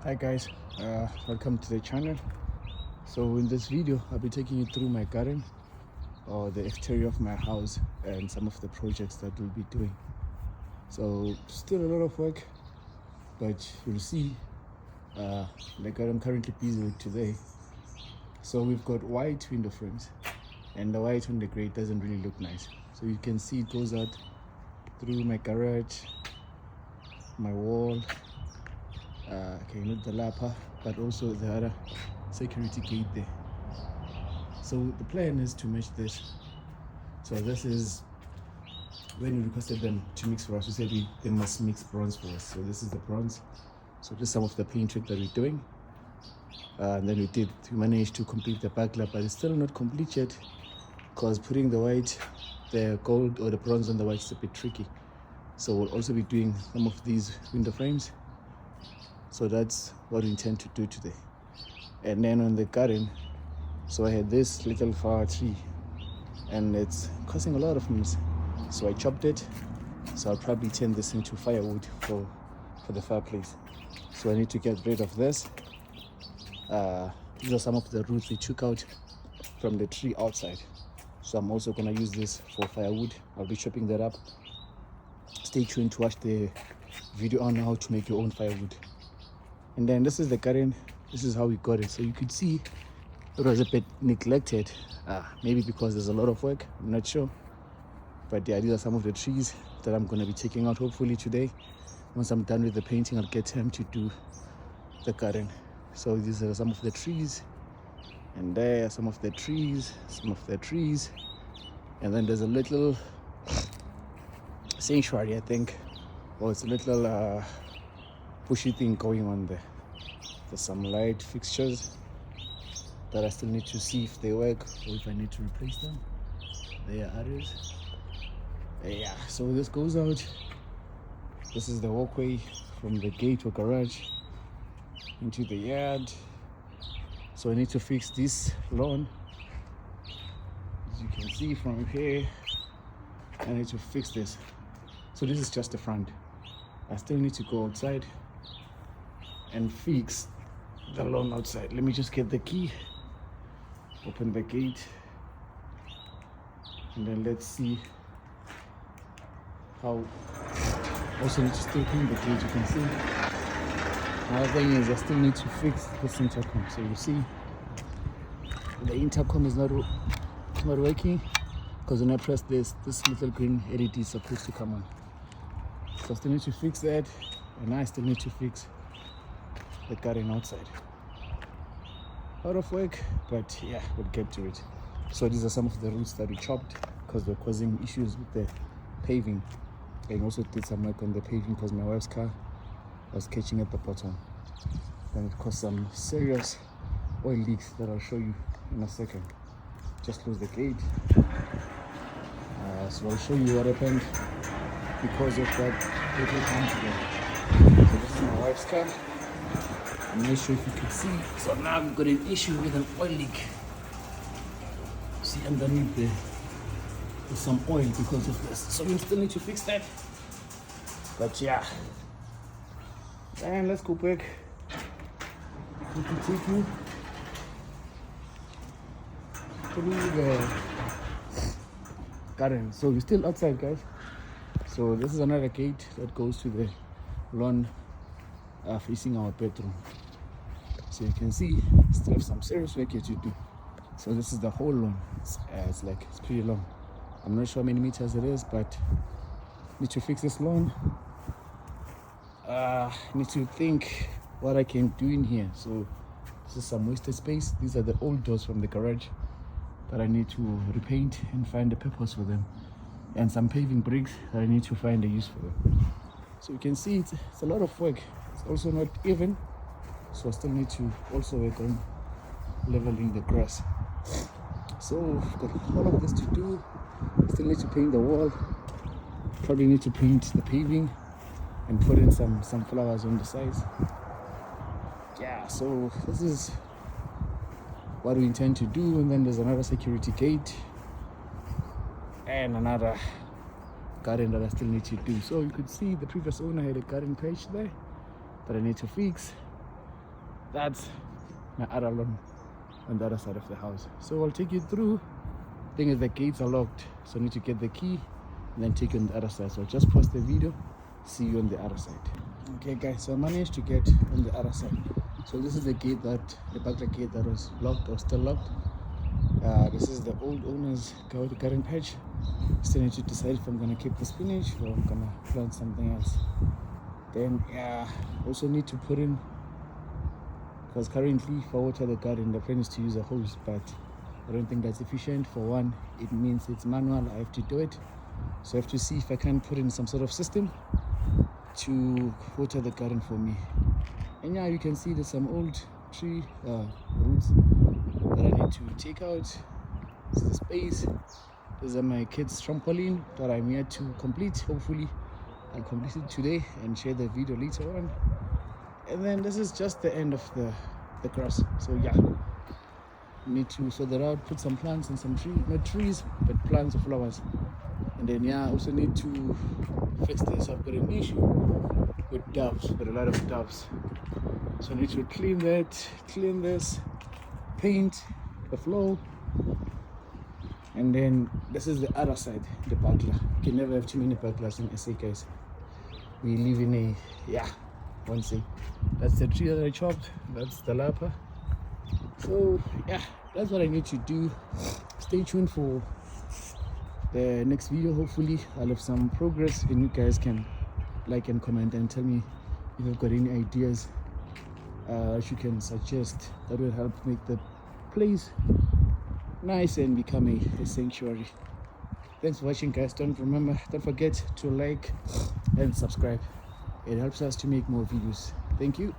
Hi guys, welcome to the channel. So in this video I'll be taking you through my garden or the exterior of my house and some of the projects that we'll be doing. So still a lot of work, but you'll see like what I'm currently busy with today. So we've got white window frames, and the white on the grey doesn't really look nice. So you can see it goes out through my garage, my wall, okay, not the lapa, but also the other security gate there. So the plan is to match this. So this is when we requested them to mix for us. We said they must mix bronze for us. So this is the bronze. So this is some of the paint trick that we're doing. And then we managed to complete the backlight, but it's still not complete yet because putting the white, the gold or the bronze on the white is a bit tricky. So we'll also be doing some of these window frames. So that's what we intend to do today. And then on the garden, so I had this little flower tree and it's causing a lot of noise. So I chopped it. So I'll probably turn this into firewood for the fireplace. So I need to get rid of this. These are some of the roots we took out from the tree outside. So I'm also gonna use this for firewood. I'll be chopping that up. Stay tuned to watch the video on how to make your own firewood. And then this is the garden. This is how we got it. So you could see it was a bit neglected, maybe because there's a lot of work, I'm not sure. But yeah, these are some of the trees that I'm going to be taking out hopefully today. Once I'm done with the painting, I'll get time to do the garden. So these are some of the trees, and there are some of the trees, and then there's a little sanctuary, I think, or it's a little bushy thing going on there. There's some light fixtures that I still need to see if they work or if I need to replace them. There are others. Yeah, so this goes out. This is the walkway from the gate or garage into the yard. So I need to fix this lawn. As you can see from here, I need to fix this. So this is just the front. I still need to go outside and fix the lawn outside. Let me just get the key, open the gate, and then let's see how. Also need to still clean the gate. You can see another thing is I still need to fix this intercom. So you see the intercom is not working because when I press this little green LED is supposed to come on. So I still need to fix that, and I still need to fix the garden outside. A lot of work, but yeah, we'll get to it. So these are some of the roots that we chopped because they're causing issues with the paving. I also did some work on the paving because my wife's car was catching at the bottom. And it caused some serious oil leaks that I'll show you in a second. Just close the gate. So I'll show you what happened because of that little accident. So this is my wife's car. I'm not sure if you can see. So now we've got an issue with an oil leak. See underneath there, there's some oil because of this. So we still need to fix that. But yeah. And let's go back. We can take you through the garden. So we're still outside, guys. So this is another gate that goes to the lawn facing our bedroom. So you can see still have some serious work here to do. So this is the whole lawn. It's pretty long. I'm not sure how many meters it is, but need to fix this lawn. Need to think what I can do in here. So this is some wasted space. These are the old doors from the garage that I need to repaint and find a purpose for them, and some paving bricks that I need to find a use for them. So you can see it's a lot of work. It's also not even, so I still need to also work on leveling the grass. So I've got all of this to do. Still need to paint the wall. Probably need to paint the paving and put in some flowers on the sides. Yeah, so this is what we intend to do. And then there's another security gate and another garden that I still need to do. So you could see the previous owner had a garden patch there that I need to fix. that's my other lawn on the other side of the house. So I'll take you through. Thing is, the gates are locked, so I need to get the key and then take you on the other side. So I'll just pause the video, see you on the other side. Okay guys, so I managed to get on the other side. So this is the gate, the backyard gate that was locked or still locked. This is the old owner's garden patch. Still need to decide if I'm gonna keep the spinach or I'm gonna plant something else. Then also need to put in, because currently if I water the garden, the plan is to use a hose, but I don't think that's efficient. For one, it means it's manual, I have to do it. So I have to see if I can put in some sort of system to water the garden for me. And yeah, you can see there's some old tree roots that I need to take out. This is the space. These are my kids' trampoline that I'm here to complete. Hopefully I'll complete it today and share the video later on. And then this is just the end of the grass. So yeah, need to sort that out, put some plants and some trees, not trees, but plants or flowers. And then yeah, I also need to fix this. I've got an issue with doves, with a lot of doves. So I need to clean that, clean this, paint the floor. And then this is the other side, the burglar. You can never have too many burglars in SA, guys. We live in one say. That's the tree that I chopped, that's the lapa. So yeah, that's what I need to do. Stay tuned for the next video. Hopefully I'll have some progress and you guys can like and comment and tell me if you've got any ideas that you can suggest that will help make the place nice and become a sanctuary. Thanks for watching, guys. Don't forget to like and subscribe. It helps us to make more videos. Thank you.